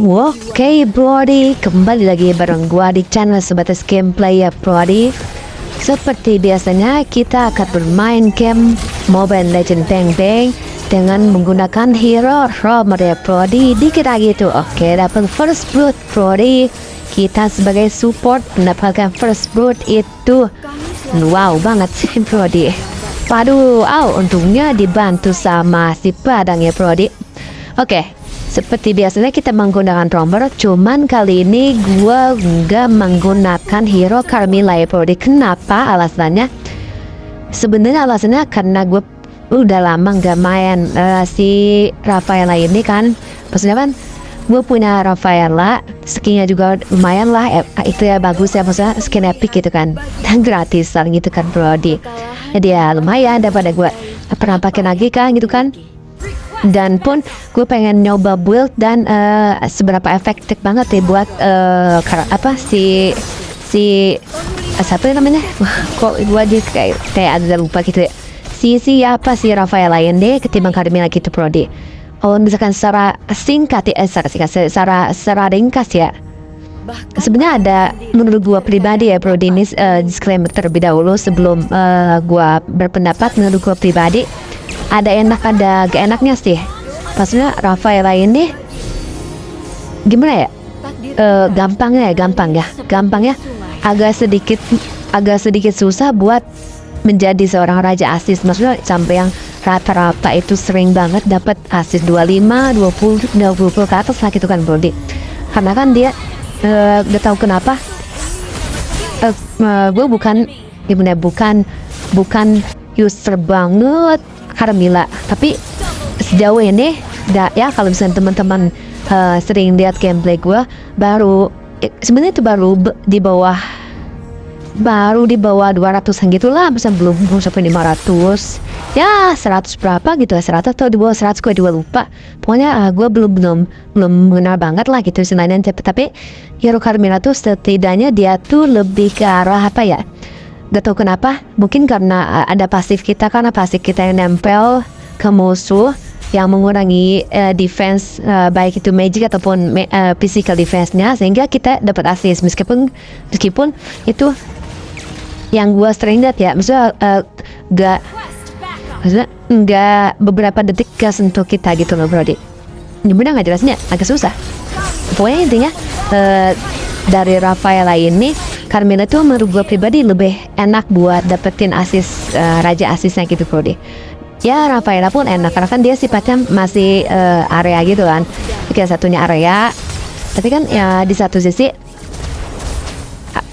Oke Brody, kembali lagi bareng gua di channel Sebatas Gameplay ya Brody. Seperti biasanya kita akan bermain game Mobile Legends Bang Bang dengan menggunakan hero Romer ya Brody. Dikit lagi tuh, oke, dapat First Blood Brody. Kita sebagai support mendapatkan First Blood itu wow banget sih Brody. Waduh, untungnya dibantu sama si Padang ya Brody. Oke, seperti biasanya kita menggunakan Romer, cuman kali ini gua nggak menggunakan hero Carmilla ya Brody. Kenapa alasannya? Sebenarnya alasannya karena gue udah lama nggak main si Rafaela ini kan. Maksudnya kan gue punya Rafaela, skinnya juga lumayan lah, itu ya bagus ya, maksudnya skin epic gitu kan, dan gratisan gitu kan Brody. Jadi ya lumayan daripada gue pernah pakai lagi kan gitu kan. Dan pun gue pengen nyoba build dan seberapa efektif banget ya buat siapa namanya? Kok gue aja kayak ada lupa gitu ya. Si Rafaela ini ketimbang Carmilla gitu Brody. Kalau misalkan secara singkat ya, secara ringkas ya. Sebenarnya ada, menurut gue pribadi ya Brody, ini disclaimer terlebih dahulu sebelum gue berpendapat. Menurut gue pribadi ada enak ada gak enaknya sih. Maksudnya Rafaela ini gimana ya, gampangnya agak sedikit susah buat menjadi seorang raja asis. Maksudnya sampai yang rata-rata itu sering banget dapat asis 25, 20 ke atas lah gitu kan Brody. Karena kan dia gak tahu kenapa gue bukan user banget Carmilla, tapi sejauh ini ya kalau misalnya teman-teman sering lihat gameplay gue, sebenarnya itu baru di bawah 200-an gitulah, misalnya belum sampai 500 ya, 100 berapa gitu ya, 100 atau di bawah 100, gue juga lupa. Pokoknya gue belum mengenal banget lah gitu istilahnya. Tapi hero Carmilla tuh setidaknya dia tuh lebih ke arah apa ya, gak tau kenapa, mungkin karena ada pasif kita, karena pasif kita yang nempel ke musuh yang mengurangi defense, baik itu magic ataupun physical defense-nya, sehingga kita dapat assist meskipun itu yang gue sering lihat ya, maksudnya nggak beberapa detik gas untuk kita gitu loh Brody. Ini bener nggak jelasnya, agak susah. Pokoknya intinya dari Rafaela ini, Carmilla tuh menurut gue pribadi lebih enak buat dapetin asis, raja asisnya gitu Brody. Ya Rafaela pun enak karena kan dia sifatnya masih area gitu kan, kayak satunya area. Tapi kan ya di satu sisi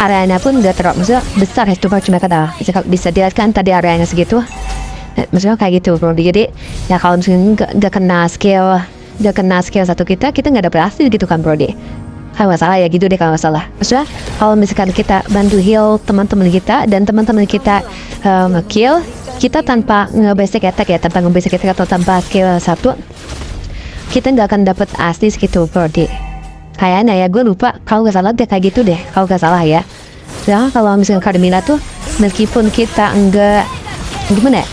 areanya pun gak terlalu maksudnya besar ya, cuma kata bisa dilihat kan tadi areanya segitu, maksudnya kayak gitu Brody. Jadi ya kalau misalnya gak kena skill satu kita nggak dapet hasil gitu kan Brody. Kalau nggak salah ya gitu deh, kalau nggak salah. Maksudnya kalau misalkan kita bantu heal teman-teman kita dan teman-teman kita nge-kill kita tanpa nge-basic attack ya, atau tanpa skill satu, kita nggak akan dapet assist gitu Brody. Kayaknya ya, gue lupa, kalau nggak salah dia kayak gitu deh, kalau nggak salah ya. Nah kalau misalnya Carmilla tuh meskipun kita enggak gimana ya,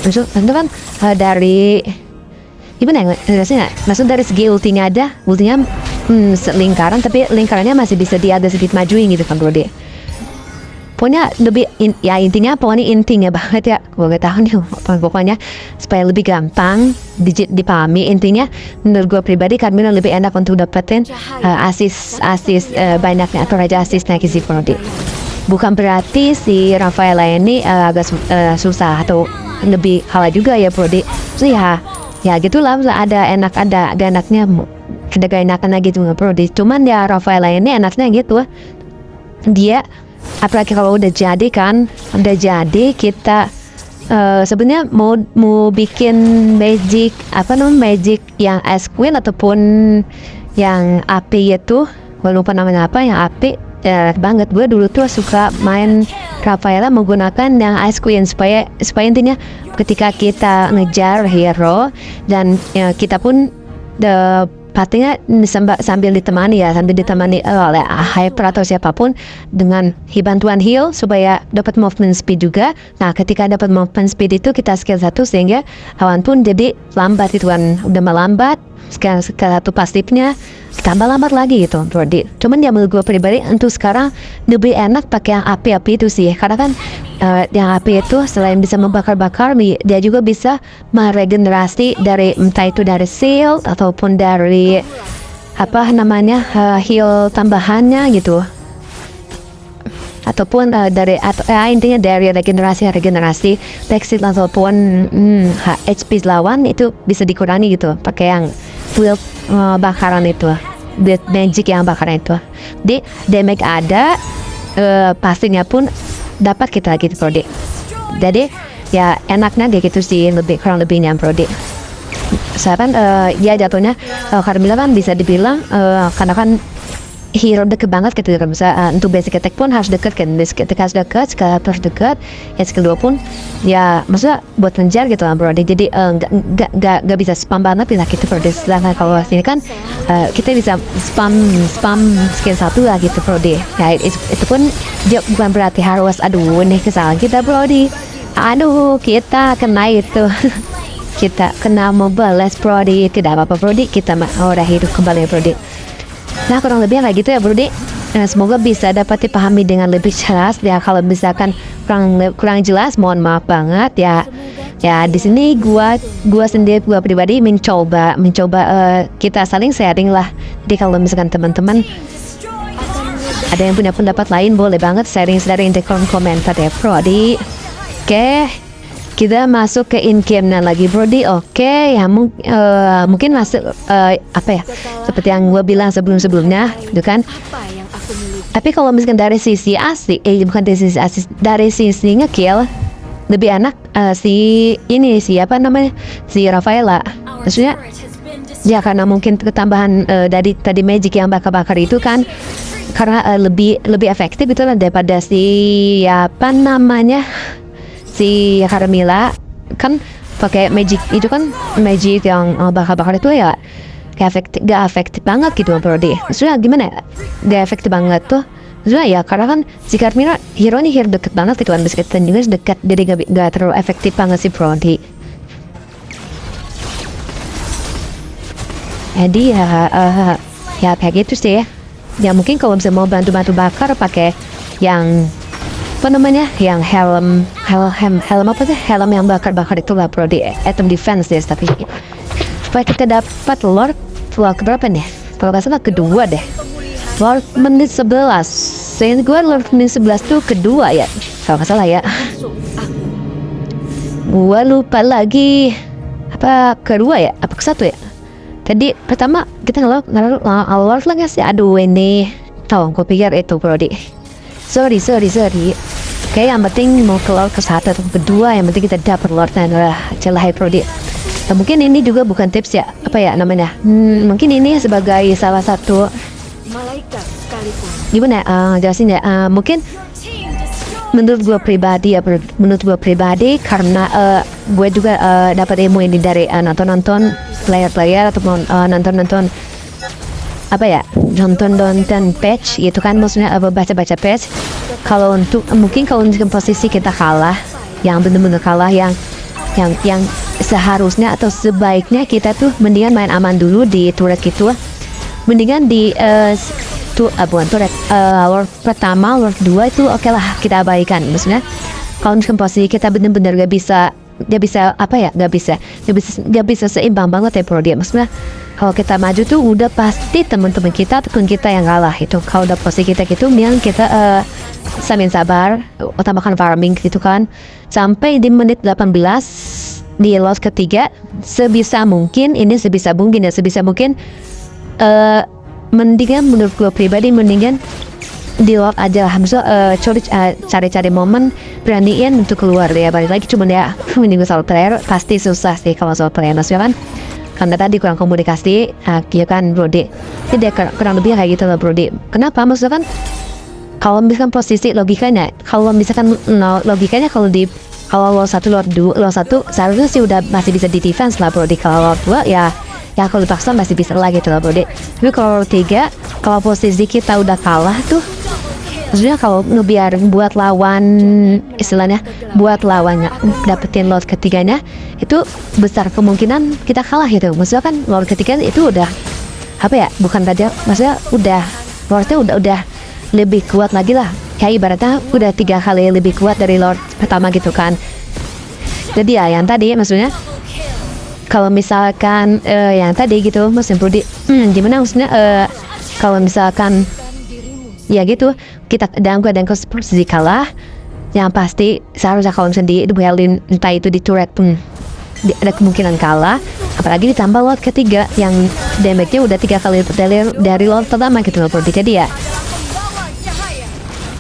maksudnya kan dari gimana ya, maksud dari segi ultinya lingkaran, tapi lingkarannya masih bisa agak sedikit majuin gitu kan Brody. Pokoknya lebih intinya banget ya, gue gak tahu nih pokoknya supaya lebih gampang dipahami. Intinya menurut gue pribadi Carmilla lebih enak untuk dapetin asis banyaknya atau raja asisnya si Brody. Bukan berarti si Rafaela ini agak susah atau lebih kalah juga ya Brody. So ya gitulah, ada enak ada gak enaknya, ada gak enakan gitu nggak Brody. Cuman ya Rafaela ini enaknya gitu, dia apalagi kalau udah jadi kita sebenarnya mau bikin magic yang Ice Queen ataupun yang api itu, gue lupa namanya apa, yang api banget. Gue dulu tuh suka main Rafaela menggunakan yang Ice Queen supaya intinya ketika kita ngejar hero dan kita pun pastinya sambil ditemani oleh hyper atau siapapun dengan bantuan heal supaya dapat movement speed juga. Nah ketika dapat movement speed itu kita skill 1 sehingga lawan pun jadi lambat itu kan, udah melambat skill 1 pasifnya tambah lambat lagi gitu Brody. Cuman ya menurut gue pribadi untuk sekarang lebih enak pakai yang api-api itu sih, karena kan yang api itu selain bisa membakar-bakar, dia juga bisa meregenerasi dari entah itu dari seal ataupun dari heal tambahannya gitu, ataupun intinya dari regenerasi backseat ataupun HP lawan itu bisa dikurangi gitu pakai yang build bakaran itu, build magic yang bakaran itu. Di damage ada, pastinya pun dapat kita gitu Brody. Jadi ya enaknya kayak gitu sih, kurang lebihnya Brody. Saya kan ya jatuhnya Carmilla kan bisa dibilang karena kan hero deket banget gitu kan, bisa untuk basic attack pun harus deket kan, ketika harus deket, skill harus deket, ya skill 2 pun ya maksudnya buat ngejar gitu lah Brody. Jadi nggak bisa spam banget bila gitu Brody. Sedangkan kalau sini kan kita bisa spam skill 1 lah gitu Brody. Ya itu pun dia bukan berarti harus ini kesalahan kita Brody. Kita kena itu kita kena membalas Brody, tidak apa-apa Brody, kita udah hidup kembali Brody. Nah kurang lebih kayak gitu ya Brody. Semoga bisa dapat dipahami dengan lebih jelas ya. Kalau misalkan kurang jelas mohon maaf banget ya. Ya di sini gua sendiri, gua pribadi mencoba kita saling sharing lah. Jadi kalau misalkan teman-teman ada yang punya pendapat lain boleh banget sharing di kolom komentar ya Brody. Oke, kita masuk ke in-game-nya lagi Brody. Oke, ya mungkin masuk seperti yang gue bilang sebelumnya gitu kan. Tapi kalau misalkan dari sisi asli, dari sisi ngekill lebih enak si Rafaela. Maksudnya ya karena mungkin ketambahan dari tadi magic yang bakar-bakar itu kan, karena lebih efektif gitu lah daripada si Carmilla kan pakai magic itu kan, magic yang bakar-bakar itu ya gak efektif banget gitu Brody. Maksudnya gimana ya, gak efektif banget tuh maksudnya ya karena kan si Carmilla hero deket banget gitu kan, dan juga dekat, jadi gak terlalu efektif banget sih Brody. Jadi ya kayak gitu sih ya. Ya mungkin kalau bisa mau bantu bakar pakai yang yang helm yang bakar-bakar itu lah Brody, item defense ya. Tapi supaya kita dapat Lord berapa nih, kalau gak salah kedua deh, Lord menit 11. Saya gue Lord menit 11 tuh kedua ya kalau gak salah ya. Gue lupa lagi kedua ya, ke satu ya. Tadi pertama kita naruh Lord lah guys ya. Aduh ini gue pikir itu Brody. Sorry. Oke, yang penting mau keluar ke satu atau kedua, yang penting kita dapat Lord dan celah Brody. Nah, mungkin ini juga bukan tips ya, mungkin ini sebagai salah satu malaikat sekalipun. Gimana jelasin ya? Mungkin menurut gue pribadi karena gue juga dapat ilmu ini dari nonton player ataupun nonton patch gitu kan, maksudnya baca patch. Kalau untuk posisi kita kalah, yang benar-benar kalah, yang seharusnya atau sebaiknya kita tuh mendingan main aman dulu di turret gitu, mendingan di turret Lord pertama, Lord 2 itu oke lah kita abaikan. Maksudnya kalau posisi kita benar-benar gak bisa seimbang banget ya Brody. Maksudnya kalau kita maju tuh udah pasti teman-teman kita ataupun kita yang kalah itu. Kalau udah posisi kita gitu, mendingan kita sambil sabar, utamakan farming gitu kan, sampai di menit 18 di loss ketiga. Sebisa mungkin mendingan menurut gue pribadi mendingan di lock aja lah. Maksudnya cari momen, beraniin untuk keluar ya. Balik lagi cuman ya mending soal player pasti susah sih kalau soal player, maksudnya kan karena tadi kurang komunikasi ya kan Brody. Jadi kurang lebih kayak gitu lah Brody. Kenapa? Maksudnya kan kalau misalkan posisi logikanya kalau lo 1 seharusnya sih udah masih bisa di defense lah Brody. Kalau Lord 2 ya ya kalau dipaksa masih bisa lagi gitu loh Brody. Tapi kalau Lord 3, kalau posisi kita udah kalah tuh, maksudnya kalau ngebiarin buat lawan, istilahnya buat lawannya dapetin Lord ketiganya, itu besar kemungkinan kita kalah gitu. Maksudnya kan Lord ketiga itu udah apa ya, bukan raja, maksudnya udah Lordnya udah lebih kuat lagi lah, kayak ibaratnya udah 3 kali lebih kuat dari Lord pertama gitu kan. Jadi ya yang tadi maksudnya kalau misalkan yang tadi gitu Mas Brody, gimana maksudnya kalau misalkan ya gitu kita dalam keadaan posisi kalah, yang pasti seharusnya kalau misalnya diduelin entah itu di turret pun ada kemungkinan kalah, apalagi ditambah Lord ketiga yang damage-nya udah 3 kali dari Lord pertama gitu loh Brody. Jadi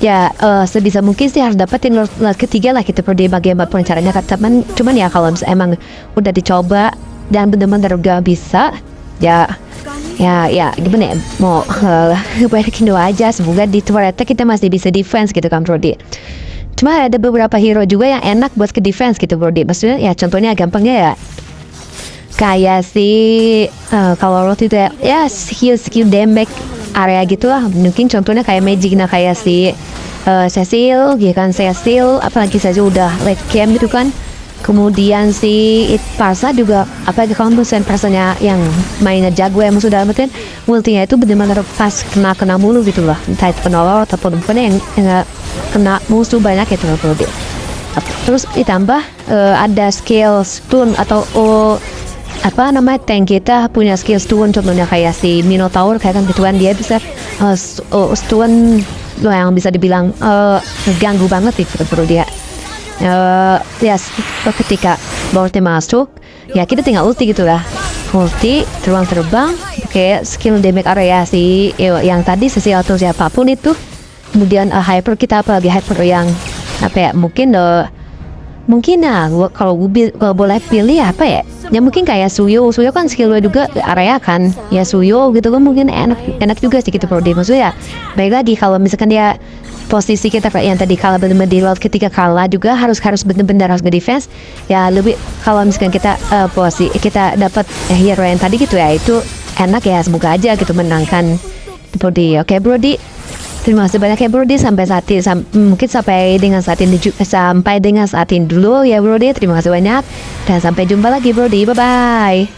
ya sebisa mungkin sih harus dapetin Lord ketiga lah gitu Brody, bagaimana caranya kan. Cuman ya kalau misalnya emang udah dicoba dan bener-bener gak bisa, ya gimana ya, mau balikin doa aja, semoga di turretnya kita masih bisa defense gitu kan Brody. Cuma ada beberapa hero juga yang enak buat ke defense gitu Brody, maksudnya ya contohnya gampangnya ya kayak si kalau Lord itu ya skill damage area gitu lah, mungkin contohnya kayak Magic, nah kayak si Cecil gitu kan, Cecil apalagi saja udah late game gitu kan. Kemudian si Parsa juga, apalagi kalau misalnya Parsanya yang mainnya jago yang sudah dapetin multinya itu benar-benar pas kena mulu gitu lah, entah itu penolong ataupun bukan yang kena musuh banyak gitu loh Brody. Terus ditambah ada skill stun atau apa namanya, tank kita punya skill stun, contohnya kayak si Minotaur kayak kan gituan, dia bisa stun yang bisa dibilang ganggu banget gitu bro dia. Ya ketika Lordnya masuk ya kita tinggal ulti gitu lah, ulti terbang kayak skill damage area si yang tadi Cecil atau siapapun itu. Kemudian hyper kita, apalagi hyper yang apa ya, mungkin kalau boleh pilih apa ya mungkin kayak Suyo kan skill juga area kan ya, Suyo gitu kan mungkin enak juga sih gitu bro dia. Maksudnya ya baik lagi kalau misalkan dia posisi kita yang tadi kalah bener-bener di Lord ketika kalah juga harus bener-bener harus nge-defense ya, lebih kalau misalkan kita posisi kita dapat hero yang tadi gitu ya, itu enak ya, semoga aja gitu menangkan Brody. Oke Brody, terima kasih banyak ya Brody sampai saat ini, mungkin sampai dengan saat ini dulu ya Brody. Terima kasih banyak dan sampai jumpa lagi Brody, bye bye.